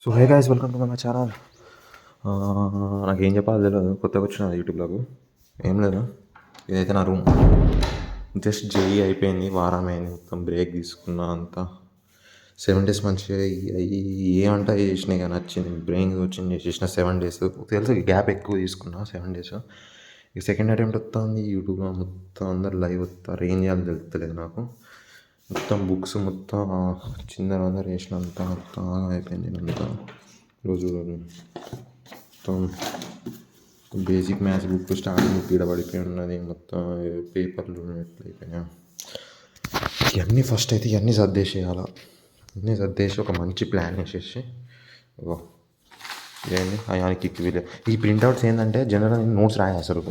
So hey guys, welcome to my channel. నాకేం చెప్పాలో తెలియదు, కొత్తగా వచ్చిన యూట్యూబ్లోకి. ఏం లేదు, ఇదైతే నా రూమ్. జస్ట్ జేఈ అయిపోయింది, వారం అయింది, మొత్తం బ్రేక్ తీసుకున్నా. అంతా 7 days మంచిగా ఏమంటా చేసినాయి కానీ నచ్చింది, బ్రెయిన్ వచ్చింది చేసిన 7 days. తెలుసు గ్యాప్ ఎక్కువ తీసుకున్నా 7 days. ఇక సెకండ్ అటెంప్ట్ వస్తుంది యూట్యూబ్లో, మొత్తం అందరు లైవ్ వస్తారు. ఏం చేయాలో తెలుస్తలేదు నాకు. మొత్తం బుక్స్ మొత్తం చిందర అందరు చేసినంత మొత్తం అయిపోయింది. అంతా రోజు మొత్తం బేసిక్ మ్యాథ్స్ బుక్ స్టార్టింగ్ పీడ పడిపోయి ఉన్నది. మొత్తం పేపర్లు ఎట్లయిపోయినా ఇవన్నీ ఫస్ట్ అయితే ఇవన్నీ సర్దేసేయాలి. ఇవన్నీ సర్దేసి ఒక మంచి ప్లాన్ వేసేసి ఏంది అయానికి కిక్ వీలే. ఈ ప్రింట్అవుట్స్ ఏంటంటే జనరల్ నోట్స్ రాయాసరు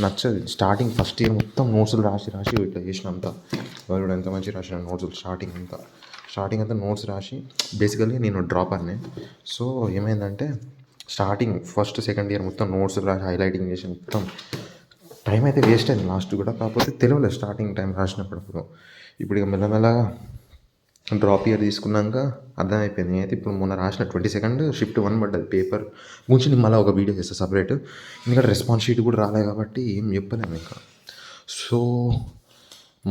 నచ్చదు. స్టార్టింగ్ ఫస్ట్ ఇయర్ మొత్తం నోట్స్లు రాసి ఇట్లా చేసినంత వాడు ఎంత మంచిగా రాసిన నోట్స్. స్టార్టింగ్ అంతా నోట్స్ రాసి బేసికల్లీ నేను డ్రాపర్నే. సో ఏమైందంటే స్టార్టింగ్ ఫస్ట్ సెకండ్ ఇయర్ మొత్తం నోట్స్ రాసి హైలైటింగ్ చేసి మొత్తం టైం అయితే వేస్ట్ అయింది లాస్ట్ కూడా. కాకపోతే తెలియలేదు స్టార్టింగ్ టైం రాసినప్పుడు. ఇప్పుడు ఇక మెల్లమెల్లగా డ్రాప్ ఇయర్ తీసుకున్నాక అర్థమైపోయింది. నేనైతే ఇప్పుడు మొన్న రాసిన 22nd షిఫ్ట్ 1 పడ్డది పేపర్ గురించి. నేను మళ్ళీ ఒక వీడియో చేస్తాను సపరేట్, ఎందుకంటే రెస్పాన్స్ షీట్ కూడా రాలేదు కాబట్టి ఏం చెప్పలేము ఇంకా. సో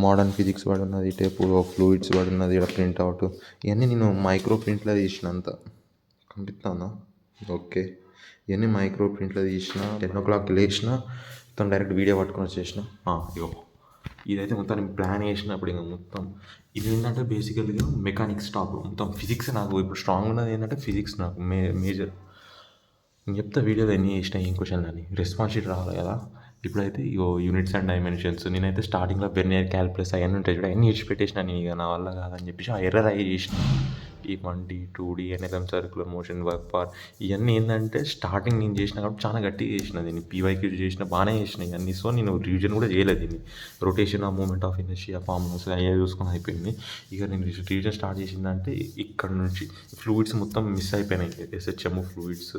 మోడర్న్ ఫిజిక్స్ పడున్నది, టేపు ఫ్లూయిడ్స్ పడున్నది, ఇక్కడ ప్రింట్అవుట్ ఇవన్నీ నేను మైక్రో ప్రింట్లో తీసినంత కనిపిస్తుందా? ఓకే, ఇవన్నీ మైక్రో ప్రింట్లో తీసిన. 10 o'clock లేచిన మొత్తం డైరెక్ట్ వీడియో పట్టుకొని వచ్చేసిన. ఇగో ఇదైతే మొత్తం నేను ప్లాన్ చేసినప్పుడు ఇంకా మొత్తం ఇది ఏంటంటే బేసికల్గా మెకానిక్స్ టాప్ మొత్తం ఫిజిక్స్. నాకు ఇప్పుడు స్ట్రాంగ్ ఉన్నది ఏంటంటే ఫిజిక్స్ నాకు మేజర్. నేను చెప్తా వీడియోలో ఎన్ని చేసిన ఏం క్వశ్చన్ అని. రెస్పాన్స్ షీట్ రావాలి కదా. ఇప్పుడైతే ఇగో యూనిట్స్ అండ్ డైమెన్షన్స్ నేనైతే స్టార్టింగ్లో వెర్నియర్ క్యాలిక్యులస్ అవన్నీ ఉంటాయి చూడ, అన్నీ ఇచ్చిపెట్టేసిన. నేను ఇక నా వల్ల కాదని చెప్పేసి ఆ ఎర్రర్ అయ్యి చేసిన. ఈ 1D 2D NLM circular motion work పార్ ఇవన్నీ ఏంటంటే స్టార్టింగ్ నేను చేసిన కాబట్టి చాలా గట్టిగా చేసిన. దీన్ని పీవైక్యూ చేసిన, బాగానే చేసిన ఇవన్నీ. సో నేను రివిజన్ కూడా చేయలేదు దీన్ని. రొటేషన్, ఆ మూమెంట్ ఆఫ్ ఇనర్షియా, ఫార్ములాస్ అయ్యే చూసుకొని అయిపోయింది. ఇక నేను రివిజన్ స్టార్ట్ చేసిందంటే ఇక్కడ నుంచి ఫ్లూయిడ్స్ మొత్తం మిస్ అయిపోయినాయి. ఎస్హెచ్ఎం ఫ్లూయిడ్స్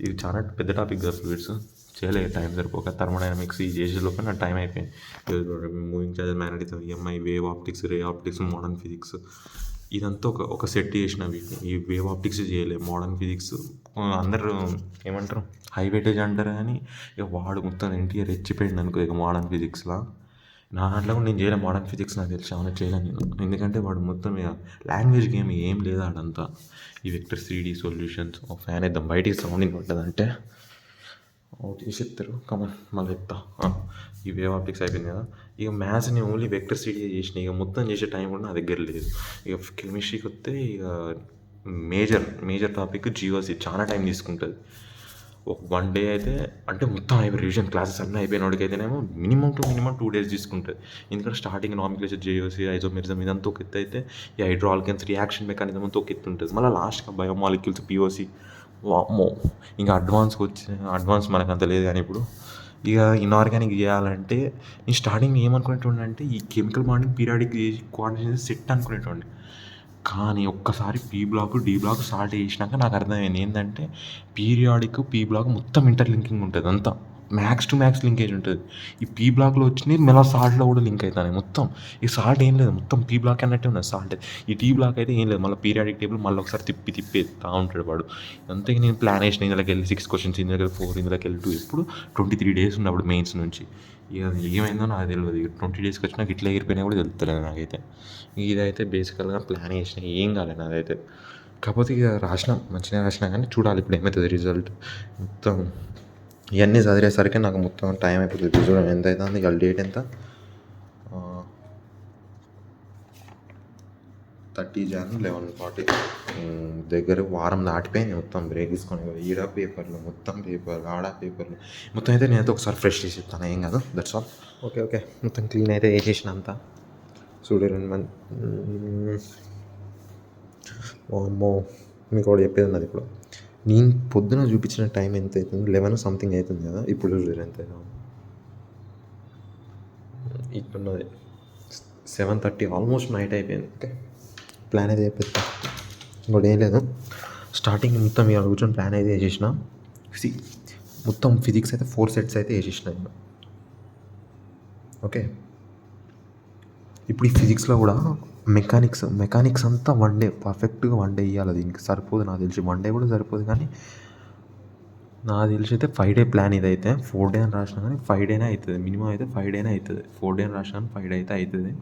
ఇది చాలా పెద్ద టాపిక్ కదా. ఫ్లూయిడ్స్ చేయలేదు, టైం సరిపోక. థర్మోడైనమిక్స్ ఈ చేసే లోపల నా టైం అయిపోయింది. Moving charges, magnetism, EMI, wave optics, ray optics, modern physics ఇదంతా ఒక సెట్ చేసిన వీటిని. ఈ వేవ్ ఆప్టిక్స్ చేయలేదు, మోడర్న్ ఫిజిక్స్ అందరు ఏమంటారు హై వెయిటేజ్ అంటారు కానీ ఇక వాడు మొత్తం ఎన్టీఆర్ రెచ్చిపోయింది అనుకో ఇక మోడర్న్ ఫిజిక్స్లో. నా దాంట్లో కూడా నేను చేయలేను మోడర్న్ ఫిజిక్స్, నాకు తెలిసి అవునా చేయలేను నేను. ఎందుకంటే వాడు మొత్తం ఇక లాంగ్వేజ్ గేమ్ ఏం లేదు ఆడంతా. ఈ వెక్టర్ 3D సొల్యూషన్స్ ఫ్యాన్ ఇద్దాం బయటికి సౌండింగ్ పడ్డదంటే చేసి చెప్తారు. కమన్ మళ్ళీ చెప్తా. ఈ వేవ్ ఆప్టిక్స్ అయిపోయింది కదా. ఇక మ్యాథ్స్ నేను ఓన్లీ వెక్టర్ స్టడీ చేసిన. ఇక మొత్తం చేసే టైం కూడా నా దగ్గర లేదు. ఇక కెమిస్ట్రీకి వస్తే ఇక మేజర్ టాపిక్ జీఓసి చాలా టైం తీసుకుంటుంది. ఒక 1 day అయితే అంటే మొత్తం రివిజన్ క్లాసెస్ అన్నీ అయిపోయిన వాడికి అయితేనేమో మినిమం 2 days తీసుకుంటుంది. ఎందుకంటే స్టార్టింగ్ నామిక్లేచర్, జేఓసి, ఐజోమెరిజం ఇదంతా ఒక ఎత్తు అయితే ఈ హైడ్రోఆల్కెన్స్ రియాక్షన్ మెకానిజం అంతా ఒక ఎత్తు ఉంటుంది. మళ్ళీ లాస్ట్గా బయోమాలిక్యూల్స్, పిఓసి వామ్మో ఇంకా అడ్వాన్స్ మనకు అంత లేదు. కానీ ఇప్పుడు ఇక ఇన్ఆర్గానిక్ చేయాలంటే నేను స్టార్టింగ్ ఏమనుకునేటోడిని అంటే ఈ chemical bonding periodic coordination set అనుకునేటోడిని. కానీ ఒక్కసారి P block D block start చేసినాక నాకు అర్థమైంది ఏంటంటే పీరియాడిక్ పీ బ్లాక్ మొత్తం ఇంటర్లింకింగ్ ఉంటుంది. అంతా మ్యాక్స్ టు మ్యాక్స్ లింకేజ్ ఉంటుంది. ఈ పీ బ్లాక్లో వచ్చినాయి మళ్ళీ సాల్ట్లో కూడా లింక్ అవుతాయి మొత్తం. ఈ సాల్ట్ ఏం లేదు, మొత్తం పీ బ్లాక్ అన్నట్టే ఉన్నది సాల్ట్. ఈ టీ బ్లాక్ అయితే ఏం లేదు, మళ్ళీ పీరియాడిక్ టేబుల్ మళ్ళీ ఒకసారి తిప్పేస్తా ఉంటాడు వాడు. అంతే నేను ప్లాన్ వేసిన ఇందులోకి వెళ్ళి 6 questions, ఇందులోకి 4, ఇందులోకి వెళ్ళి 2. ఇప్పుడు 23 days ఉన్నప్పుడు మెయిన్స్ నుంచి. ఇక ఏమైందో నాకు తెలియదు. ఇక 20 daysకి వచ్చినాక ఇట్లా ఎగిరిపోయినా కూడా తెలుస్తలేదు నాకైతే. ఇదైతే బేసికల్గా ప్లాన్ చేసిన, ఏం కాలేదు నాదైతే. కాకపోతే ఇక మంచిగా రాసినా కానీ చూడాలి ఇప్పుడు ఏమవుతుంది రిజల్ట్. మొత్తం ఇవన్నీ చదివేసరికి నాకు మొత్తం టైం అయిపోతుంది. రిజల్ట్ ఎంత అవుతుంది ఇవాళ డేట్ ఎంత, 30 January 11:40. దగ్గర వారం దాటిపోయింది. మొత్తం బ్రేక్ తీసుకొని ఈడ పేపర్లు, మొత్తం పేపర్, ఆడ పేపర్లు మొత్తం అయితే నేనైతే ఒకసారి ఫ్రెష్ చేసి ఇస్తాను. ఏం కాదు, దట్స్ ఆల్. ఓకే మొత్తం క్లీన్ అయితే వేసేసిన అంతా. చూడు 2 మంది అమ్మో మీకు ఒకటి చెప్పేది ఉన్నది. ఇప్పుడు నేను పొద్దున చూపించిన టైం ఎంత అవుతుంది, 11 something అవుతుంది కదా. ఇప్పుడు చూడరు ఎంత అవుతుంది, ఇప్పుడున్నది 7:30, ఆల్మోస్ట్ నైట్ అయిపోయింది. ఓకే ప్లాన్ అయితే చెప్పేస్తా. ఇంకోటి ఏం లేదు, స్టార్టింగ్ మొత్తం ఇవాళ కూర్చొని ప్లాన్ అయితే వేసేసిన. మొత్తం ఫిజిక్స్ అయితే 4 sets అయితే వేసేసిన నేను. ఓకే ఇప్పుడు ఈ ఫిజిక్స్లో కూడా మెకానిక్స్ అంతా వన్ డే పర్ఫెక్ట్గా వన్ డే ఇవ్వాలి. దీనికి సరిపోదు నాకు తెలిసి, వన్ డే కూడా సరిపోదు. కానీ నాకు తెలిసి అయితే 5 డే ప్లాన్ ఇదైతే. 4 డే అని రాసినా కానీ 5 డేనే అవుతుంది మినిమం. అయితే 5 డేనే అవుతుంది. 4 డే అని రాసినా 5 డే అయితే అవుతుంది.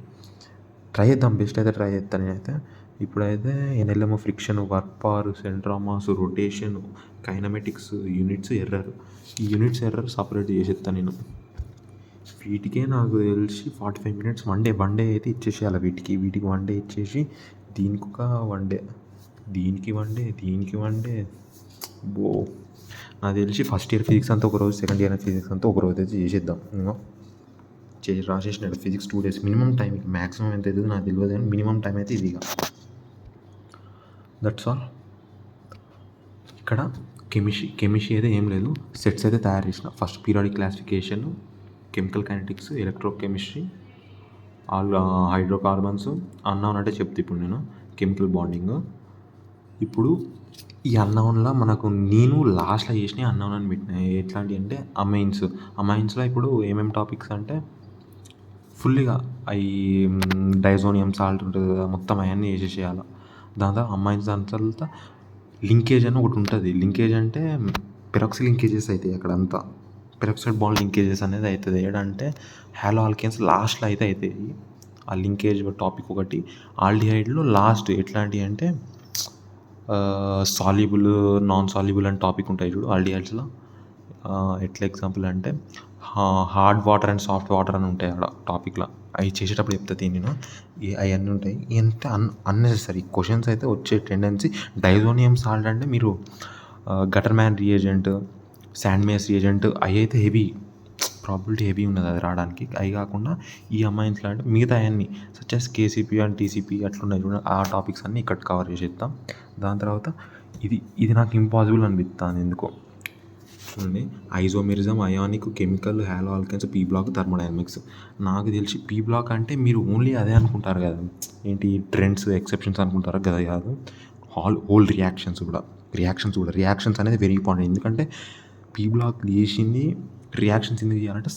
ట్రై చేద్దాం, బెస్ట్ అయితే ట్రై చేస్తాను నేనైతే. ఇప్పుడైతే ఎన్ఎల్ఎం, ఫ్రిక్షన్, వర్క్ పవర్, సెంట్రామాస్, రొటేషన్, కైనమెటిక్స్, యూనిట్స్, ఎర్రర్. ఈ యూనిట్స్ ఎర్రర్ సపరేట్ చేసేస్తాను నేను. వీటికే నాకు తెలిసి 45 మినిట్స్ వన్ డే అయితే ఇచ్చేసేయాలి. వీటికి వన్ డే ఇచ్చేసి దీనికి ఒక వన్ డే, దీనికి వన్ డే బో. నాకు తెలిసి ఫస్ట్ ఇయర్ ఫిజిక్స్ అంతా ఒకరోజు, సెకండ్ ఇయర్ ఫిజిక్స్ అంతా ఒకరోజు అయితే చేసేద్దాం. రాసేసినాడు physics 2 days minimum time. Maximum ఎంత అవుతుంది నాకు తెలియదు కానీ మినిమం టైం అయితే ఇది. That's all. ఇక్కడ కెమిస్ట్రీ అయితే ఏం లేదు, సెట్స్ అయితే తయారు చేసిన. First periodic classification, chemical kinetics, electrochemistry, all hydrocarbons unknown అంటే చెప్తే ఇప్పుడు నేను కెమికల్ బాండింగ్. ఇప్పుడు ఈ అన్నౌన్లో మనకు నేను లాస్ట్లో చేసిన అన్నౌన్ అని పెట్టిన. ఎట్లాంటివి అంటే అమైన్స్లో ఇప్పుడు ఏమేమి టాపిక్స్ అంటే ఫుల్గా అవి డైజోనియం సాల్ట్ ఉంటుంది కదా, మొత్తం అవన్నీ వేసేసేయాలి. దాని తర్వాత అమైన్స్, దాని తర్వాత లింకేజ్ అని ఒకటి ఉంటుంది. లింకేజ్ అంటే పెరాక్సీ లింకేజెస్ అవుతాయి అక్కడ అంతా. పెరాక్సైడ్ బాండ్ లింకేజెస్ అనేది అవుతుంది. ఏడంటే హాలో ఆల్కేన్స్ లాస్ట్లో అయితే అవుతాయి. ఆ లింకేజ్ టాపిక్ ఒకటి. ఆల్డిహైడ్లో లాస్ట్ ఎట్లాంటివి అంటే సాల్యుబుల్, నాన్ సాల్యుబుల్ అని టాపిక్ ఉంటాయి చూడు ఆల్డిహైడ్స్లో. ఎట్లా ఎగ్జాంపుల్ అంటే hard water and soft water అని ఉంటాయి ఆడ టాపిక్లో. అవి చేసేటప్పుడు చెప్తుంది నేను. అవన్నీ ఉంటాయి. ఎంత అన్నెసెసరీ క్వశ్చన్స్ అయితే వచ్చే టెండెన్సీ. డైజోనియం సాల్ట్ అంటే మీరు gutter man reagent, sand mace reagent అవి అయితే ప్రాబిలిటీ హెవీ ఉన్నది అది రావడానికి. అవి కాకుండా ఈ అమైన్స్లో అంటే మిగతా అవన్నీ సచెస్ కేసీపీ అండ్ టీసీపీ అట్లున్నాయి చూడండి, ఆ టాపిక్స్ అన్నీ ఇక్కడ కవర్ చేసేద్దాం. దాని తర్వాత ఇది నాకు ఇంపాసిబుల్ అనిపిస్తుంది ఎందుకో. చూడండి, isomerism, ionic, chemical, halo alkenes, P block, thermodynamics. నాకు తెలిసి పీ బ్లాక్ అంటే మీరు ఓన్లీ అదే అనుకుంటారు కదా, ఏంటి ట్రెండ్స్, ఎక్సెప్షన్స్ అనుకుంటారు కదా. కాదు, హోల్ రియాక్షన్స్ రియాక్షన్స్ అనేది వెరీ ఇంపార్టెంట్. ఎందుకంటే పీ బ్లాక్ చేసింది రియాక్షన్స్ ఎందుకు చేయాలంటే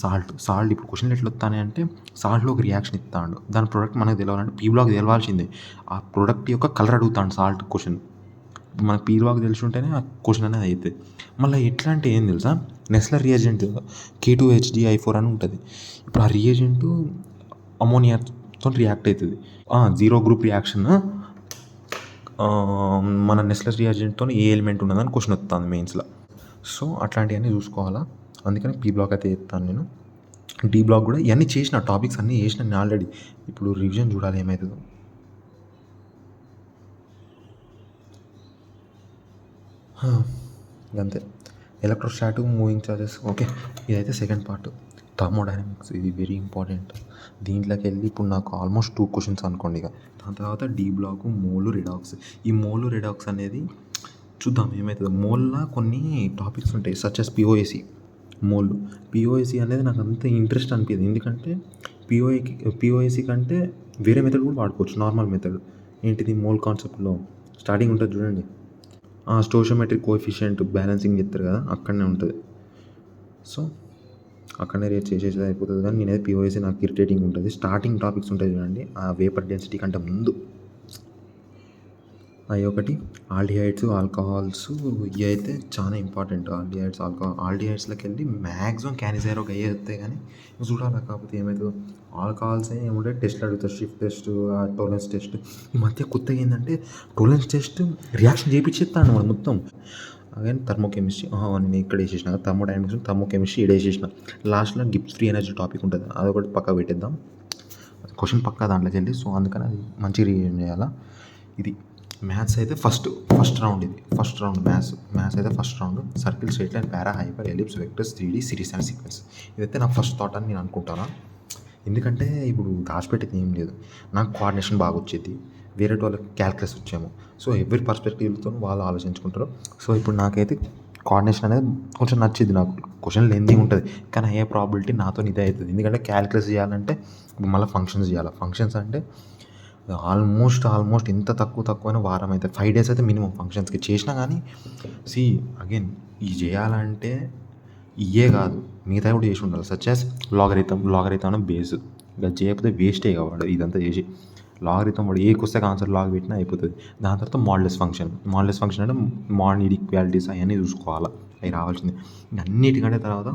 సాల్ట్ ఇప్పుడు క్వశ్చన్లు ఎట్లా వస్తాయి అంటే సాల్ట్లో ఒక రియాక్షన్ ఇస్తాడు, దాని ప్రోడక్ట్ మనకు తెలియాలంటే పీ బ్లాక్ తెలవాల్సిందే. ఆ ప్రోడక్ట్ యొక్క కలర్ అడుగుతాడు సాల్ట్ క్వశ్చన్. మనకు పీ బ్లాక్ తెలిసి ఉంటేనే ఆ క్వశ్చన్ అనేది అవుతుంది. మళ్ళీ ఎట్లా అంటే ఏం తెలుసా, నెస్లర్ రియేజెంట్ K2HDI4 అని ఉంటుంది. ఇప్పుడు ఆ రియేజెంట్ అమోనియాతో రియాక్ట్ అవుతుంది. 0 గ్రూప్ రియాక్షన్. మన నెస్లర్ రియేజెంట్తో ఏ ఎలిమెంట్ ఉన్నదని క్వశ్చన్ వస్తుంది మెయిన్స్లో. సో అట్లాంటివన్నీ చూసుకోవాలా. అందుకని పీ బ్లాక్ అయితే చెప్తాను నేను. డి బ్లాక్ కూడా ఇవన్నీ చేసిన టాపిక్స్ అన్నీ చేసిన నేను ఆల్రెడీ. ఇప్పుడు రివిజన్ చూడాలి ఏమవుతుందో. అంతే. Electrostatic, moving charges okay. ఇదైతే సెకండ్ పార్ట్. థర్మోడైనమిక్స్ ఇది వెరీ ఇంపార్టెంట్. దీంట్లోకి వెళ్ళి ఇప్పుడు నాకు ఆల్మోస్ట్ 2 క్వశ్చన్స్ అనుకోండి ఇక. దాని తర్వాత డి బ్లాక్, మోలు, రిడాక్స్. ఈ మోలు రిడాక్స్ అనేది చూద్దాం ఏమవుతుందో. మోల్లో కొన్ని టాపిక్స్ ఉంటాయి సచెస్ పిఓఎసి. పిఓఎసి అనేది నాకు అంత ఇంట్రెస్ట్ అనిపించదు. ఎందుకంటే పిఓఎసి కంటే వేరే మెథడ్ కూడా వాడుకోవచ్చు, నార్మల్ మెథడ్. ఏంటిది, మోల్ కాన్సెప్ట్లో స్టార్టింగ్ ఉంటుంది చూడండి, స్టోషియోమెట్రిక్ కోఎఫిషియంట్ బ్యాలెన్సింగ్ చెప్తారు కదా, అక్కడనే ఉంటుంది. సో అక్కడనే రేట్ చేసేది అయిపోతుంది. కానీ నేనైతే పిఓఎసి నాకు ఇరిటేటింగ్ ఉంటుంది. స్టార్టింగ్ టాపిక్స్ ఉంటాయి చూడండి, ఆ వేపర్ డెన్సిటీ కంటే ముందు అవి ఒకటి. ఆల్డిహైడ్స్, ఆల్కహాల్స్ ఇవి అయితే చాలా ఇంపార్టెంట్. ఆల్డిహైడ్స్లోకి వెళ్ళి మ్యాక్సిమం క్యానిజైరో అయ్యే వస్తాయి. కానీ చూడాలి. కాకపోతే ఏమవుతుందో. ఆల్కహాల్స్ ఏముంటే టెస్ట్లు అడుగుతారు, షిఫ్ట్ టెస్ట్, టోలెన్స్ టెస్ట్. ఈ మధ్య కొత్తగా ఏంటంటే టోలెన్స్ టెస్ట్ రియాక్షన్ చేయించేస్తాను మనం మొత్తం. అగైన్ థర్మోకెమిస్ట్రీ నేను ఇక్కడ వేసేసిన, థర్మోడైనమిక్స్, థర్మోకెమిస్ట్రీ ఇక్కడ వేసేసిన. లాస్ట్లో గిబ్స్ ఫ్రీ ఎనర్జీ టాపిక్ ఉంటుంది, అదొకటి పక్కా పెట్టేద్దాం. క్వశ్చన్ పక్కా దాంట్లోకి వెళ్ళి. సో అందుకని అది మంచి రివిజన్ చేయాలా. ఇది మ్యాథ్స్ అయితే ఫస్ట్ రౌండ్. ఇది ఫస్ట్ రౌండ్ మ్యాథ్స్ అయితే first round. Circle, straight line, para, hyper, ellipse, vectors, 3D, series and sequence. ఇదైతే నా ఫస్ట్ థాట్ అని నేను అనుకుంటాను. ఎందుకంటే ఇప్పుడు దాచిపెట్టేది ఏం లేదు. నాకు కోఆర్డినేషన్ బాగా వచ్చేది, వేరే వాళ్ళకి క్యాల్కులస్ వచ్చేమో. సో ఎవరి పర్స్పెక్టివ్తో వాళ్ళు ఆలోచించుకుంటారు. సో ఇప్పుడు నాకైతే కోఆర్డినేషన్ అనేది కొంచెం నచ్చింది. నాకు క్వశ్చన్ లెంతీ ఉంటుంది కానీ అయ్యే ప్రాబిలిటీ నాతో ఇదే అవుతుంది. ఎందుకంటే క్యాల్కులస్ చేయాలంటే మళ్ళీ ఫంక్షన్స్ చేయాలి. ఫంక్షన్స్ అంటే ఆల్మోస్ట్ ఎంత తక్కువైనా వారం అయితే 5 days అయితే మినిమం ఫంక్షన్స్కి చేసినా. కానీ అగైన్ ఇవి చేయాలంటే ఇవే కాదు, మిగతా కూడా చేసి ఉండాలి. సచెస్ లాగరిథం బేస్. ఇక చేయకపోతే వేస్టే కావాడు ఇదంతా చేసి. లాగరిథం వాడు ఏ క్వశ్చన్ ఆన్సర్ లాగ్ పెట్టినా అయిపోతుంది. దాని తర్వాత మోడ్యులస్ ఫంక్షన్ అంటే మోడ్ ఈక్వాలిటీస్ అవన్నీ చూసుకోవాలి, అవి రావాల్సింది. అన్నిటికంటే తర్వాత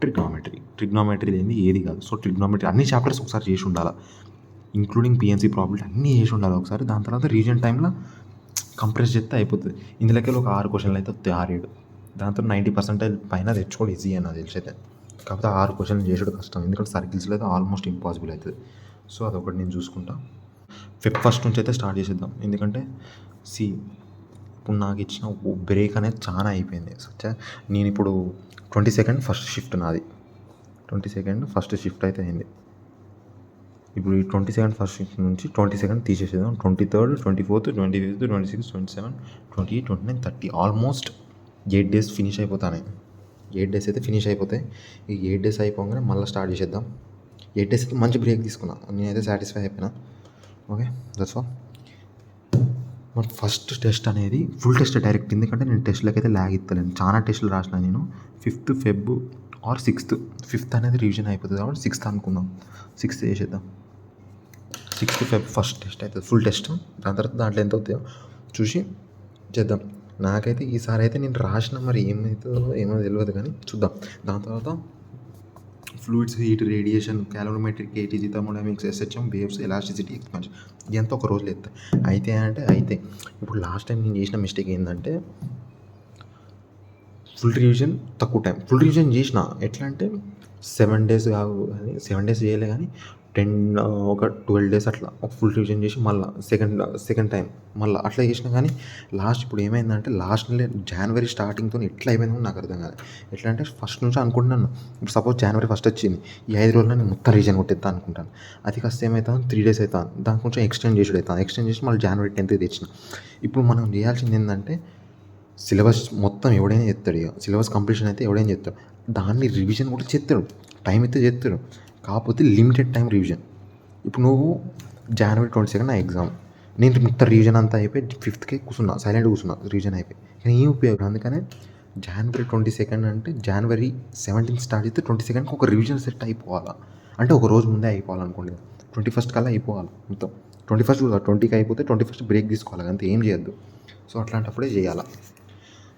ట్రిగ్నోమెట్రీ లేనిది ఏది కాదు. సో ట్రిగ్నోమెట్రీ అన్ని చాప్టర్స్ ఒకసారి చేసి ఉండాలి, ఇంక్లూడింగ్ పిఎన్సీ ప్రాబ్లమ్స్ అన్నీ చేసి ఉండాలి ఒకసారి. దాని తర్వాత రీజన్ టైంలో కంప్రెస్ చేస్తే అయిపోతుంది. ఇందులోకి ఒక 6 క్వశ్చన్లు అయితే వస్తాయి, 6-7. దాంతో 90% పైన తెచ్చుకోవడం ఈజీ అని నాకు తెలిసి అయితే. కాకపోతే 6 క్వశ్చన్లు చేసుడు కష్టం, ఎందుకంటే సర్కిల్స్లో అయితే ఆల్మోస్ట్ ఇంపాసిబుల్ అవుతుంది. సో అదొకటి నేను చూసుకుంటా. ఫెబ్ 1 నుంచి అయితే స్టార్ట్ చేసేద్దాం, ఎందుకంటే ఇప్పుడు నాకు ఇచ్చిన బ్రేక్ అనేది చాలా అయిపోయింది. నేను ఇప్పుడు 22nd ఫస్ట్ షిఫ్ట్ నాది, 22nd ఫస్ట్ షిఫ్ట్ అయితే అయింది. ఇప్పుడు ఈ 22nd ఫస్ట్ షిఫ్ట్ నుంచి 22nd తీసేసేద్దాం. 23rd, 24th, 25th, 26th, 27, 28, 29, 30 almost 8 days finish అయిపోతాయి. 8 days అయితే ఫినిష్ అయిపోతాయి. ఈ 8 days అయిపోగానే మళ్ళీ స్టార్ట్ చేసేద్దాం. 8 days అయితే మంచి బ్రేక్ తీసుకున్నా, నేనైతే సాటిస్ఫై అయిపోయినా. Okay, that's all. మన ఫస్ట్ టెస్ట్ అనేది ఫుల్ టెస్ట్ డైరెక్ట్, ఎందుకంటే నేను టెస్ట్లకి అయితే ల్యాగ్ ఇస్తలేను. చాలా టెస్టులు రాసిన నేను. 5th Feb are 6th, 5th అనేది రివిజన్ అయిపోతుంది కాబట్టి 6th అనుకుందాం. 6th చేసేద్దాం. 6th Feb ఫస్ట్ టెస్ట్ అవుతుంది, ఫుల్ టెస్ట్. దాని తర్వాత దాంట్లో ఎంత అవుతాయో చూసి చేద్దాం. నాకైతే ఈసారి అయితే నేను రాసిన, మరి ఏమవుతుందో ఏమో తెలియదు కానీ చూద్దాం. దాని తర్వాత fluids, heat, radiation, calorimetric, KTG, thermodynamics, SHM, waves, elasticity, expansion, ఇదంతా ఒక రోజులో అయితే అయితే. ఇప్పుడు లాస్ట్ టైం నేను చేసిన మిస్టేక్ ఏంటంటే ఫుల్ రివిజన్ తక్కువ టైం. ఫుల్ రివిజన్ చేసిన ఎట్లా అంటే 7 days కాదు కానీ 7 days చేయలే కానీ 12 days అట్లా ఒక ఫుల్ రివిజన్ చేసి మళ్ళీ సెకండ్ టైం మళ్ళీ అట్లా చేసినా. కానీ లాస్ట్ ఇప్పుడు ఏమైందంటే జనవరి స్టార్టింగ్తో ఎట్లా అయిపోయిందో నాకు అర్థం కాదు. ఎట్లా అంటే ఫస్ట్ నుంచి అనుకుంటున్నాను, ఇప్పుడు సపోజ్ జనవరి 1 వచ్చింది, ఈ 5 రోజుల్లో నేను మొత్తం రివిజన్ కొట్టేస్తాను అనుకుంటాను. అది కాస్త ఏమవుతుంది, 3 days అవుతాను, దాని కొంచెం ఎక్స్టెండ్ చేసి మళ్ళీ జనవరి 10th తెచ్చిన. ఇప్పుడు మనం చేయాల్సింది ఏంటంటే సిలబస్ మొత్తం ఎవడైనా చేస్తాడు, ఇక సిలబస్ కంప్లీషన్ అయితే ఎవడైనా చేస్తాడు, దాన్ని రివిజన్ కూడా చేస్తాడు, టైం అయితే చేస్తాడు, కాకపోతే లిమిటెడ్ టైం రివిజన్. ఇప్పుడు నువ్వు జనవరి 22 నా ఎగ్జామ్, నేను మొత్తం రివిజన్ అంతా అయిపోయి 5th కూర్చున్నా, సైలెంట్గా కూర్చున్నా, రివిజన్ అయిపోయి. కానీ ఏం ఉపయోగం, అందుకనే జనవరి 22 అంటే జనవరి 17th స్టార్ట్ చేస్తే 22కి ఒక రివిజన్ సెట్ అయిపోవాలా, అంటే ఒక రోజు ముందే అయిపోవాలనుకోండి. 21st కల్లా అయిపోవాలి మొత్తం. 21st 20కి అయిపోతే 21st బ్రేక్ తీసుకోవాలి, అంతే, ఏం చేయొద్దు. సో అట్లాంటప్పుడే చేయాలా.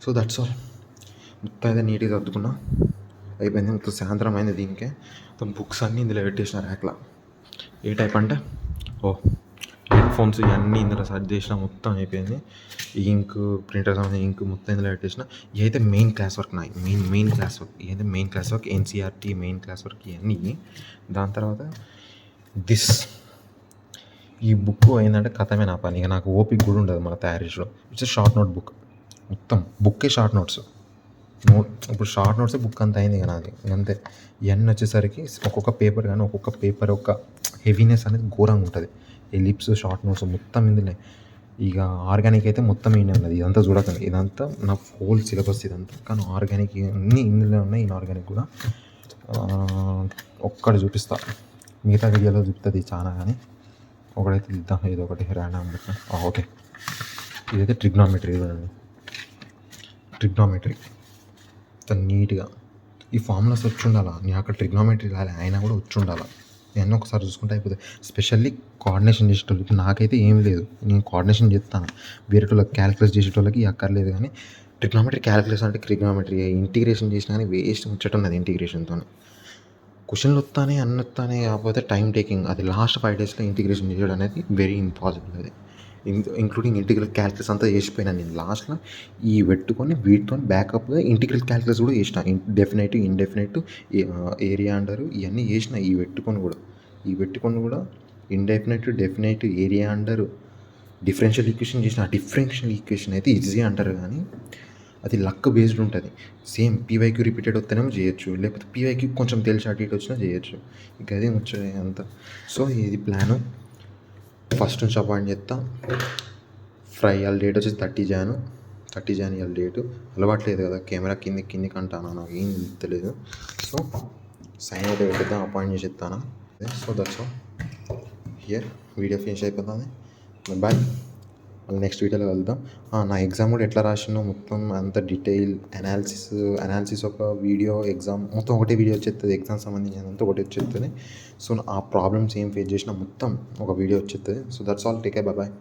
So that's all. మొత్తం అయితే నీట్గా సర్దుకున్నా, అయిపోయింది. మొత్తం సాయంత్రం అయింది. దీనికే మొత్తం బుక్స్ అన్నీ ఇందులో పెట్టేసిన ర్యాక్లా. ఏ టైప్ అంటే హెడ్ ఫోన్స్ ఇవన్నీ ఇందులో సెర్చ్ చేసిన, మొత్తం అయిపోయింది. ఇంక్, ప్రింటర్ సంబంధించి ఇంక్ మొత్తం ఇందులో పెట్టేసిన. ఇవైతే మెయిన్ క్లాస్ వర్క్ నాయి, మెయిన్ క్లాస్ వర్క్, ఇవైతే main class work, NCERT main class work ఇవన్నీ. దాని తర్వాత ఈ బుక్ ఏంటంటే కథమే నా పని, ఇక నాకు ఓపిక కూడా ఉండదు మన తయారు చేయడం. ఇట్స్ షార్ట్ నోట్ బుక్, మొత్తం బుక్కే షార్ట్ నోట్స్. ఇప్పుడు షార్ట్ నోట్సే బుక్ అంత అయింది ఇక నాది, అంతే. ఇవన్నీ వచ్చేసరికి ఒక్కొక్క పేపర్ కానీ ఒక్కొక్క పేపర్ యొక్క హెవీనెస్ అనేది ఘోరంగా ఉంటుంది. ఎలిప్స్, షార్ట్ నోట్స్ మొత్తం ఇందులో. ఇక ఆర్గానిక్ అయితే మొత్తం ఏంటి ఉన్నది, ఇదంతా చూడకండి, ఇదంతా నా హోల్ సిలబస్ ఇదంతా. కానీ ఆర్గానిక్ అన్నీ ఇందులో ఉన్నాయి, ఇన్ఆర్గానిక్ కూడా. ఒక్కటి చూపిస్తా, మిగతా వీడియోలో చూపుతుంది చాలా, కానీ ఒకటైతే ఇద్దాం, ఏదో ఒకటి ర్యాండమ్ బుక్. ఓకే, ఇదైతే ట్రిగ్నోమెట్రీ చూడండి. ట్రిగ్నోమెట్రీ అంత నీట్గా ఈ ఫార్ములాస్ వచ్చి ఉండాలా, నేను అక్కడ ట్రిగ్నోమెట్రీ రాలే, అయినా కూడా వచ్చి ఉండాలా. ఇవన్నీ ఒకసారి చూసుకుంటే అయిపోతుంది. స్పెషల్లీ కోఆర్డినేషన్ చేసేటోళ్ళు, ఇప్పుడు నాకైతే ఏం లేదు, నేను కోఆర్డినేషన్ చేస్తాను, వేరే వాళ్ళకి క్యాలిక్యులేట్ చేసేటోళ్ళకి అక్కర్లేదు. కానీ ట్రిగ్నోమెట్రీ, క్యాలిక్యులేషన్ అంటే ట్రిగ్నోమెట్రీ, ఇంటిగ్రేషన్ చేసినా కానీ వేస్ట్ ముచ్చట ఉన్నది. ఇంటిగ్రేషన్తో క్వశ్చన్లు వస్తానే అన్నీ వస్తానే, కాకపోతే టైం టేకింగ్. అది లాస్ట్ 5 daysలో ఇంటిగ్రేషన్ చేయడం అనేది వెరీ ఇంపాసిబుల్. అది ఇంక్లూడింగ్ ఇంటిగ్రల్ క్యాలిక్యులస్ అంతా చేసిపోయినా నేను. లాస్ట్లో ఈ పెట్టుకొని వీటితో బ్యాకప్గా ఇంటిగ్రల్ క్యాలిక్యులస్ కూడా చేసిన, డెఫినెట్, ఇండెఫినెట్, ఏరియా అండరు ఇవన్నీ చేసిన. ఈ పెట్టుకొని కూడా indefinite, definite, area under, differential equation చేసిన. ఆ డిఫరెన్షియల్ ఈక్వేషన్ అయితే ఈజీ అంటారు, కానీ అది లక్ బేస్డ్ ఉంటుంది. సేమ్ పీవైక్యూ రిపీటెడ్ వస్తేనేమో చేయొచ్చు, లేకపోతే పీవైక్యూ కొంచెం తెలిసి అటు ఇటు వచ్చినా చేయొచ్చు. ఇక అది వచ్చాయి అంత. సో ఇది ప్లాను. ఫస్ట్ నుంచి అపాయింట్ చేస్తా. ఇవాళ డేట్ వచ్చేసి 30 Jan ఇవాళ డేటు. అలవాట్లేదు కదా కెమెరా కిందికి అంటానా, నాకు ఏం తెలియదు. సో సైన్ అయితే పెట్టిద్దాం, అపాయింట్ చేసి ఇస్తాను. So that's all here. Video finish అయిపోతుంది. బాయ్. మళ్ళీ నెక్స్ట్ వీడియోలో కలుద్దాం. నా ఎగ్జామ్ కూడా ఎట్లా రాసినో మొత్తం అంత డీటెయిల్ అనాలిసిస్ ఒక వీడియో ఎగ్జామ్ మొత్తం ఒకటే వీడియో వచ్చేస్తుంది. ఎగ్జామ్ సంబంధించినంత ఒకటి వచ్చేస్తుంది. సో ఆ ప్రాబ్లమ్స్ ఏం ఫేస్ చేసినా మొత్తం ఒక వీడియో వచ్చేస్తుంది. So that's all. Take care. Bye.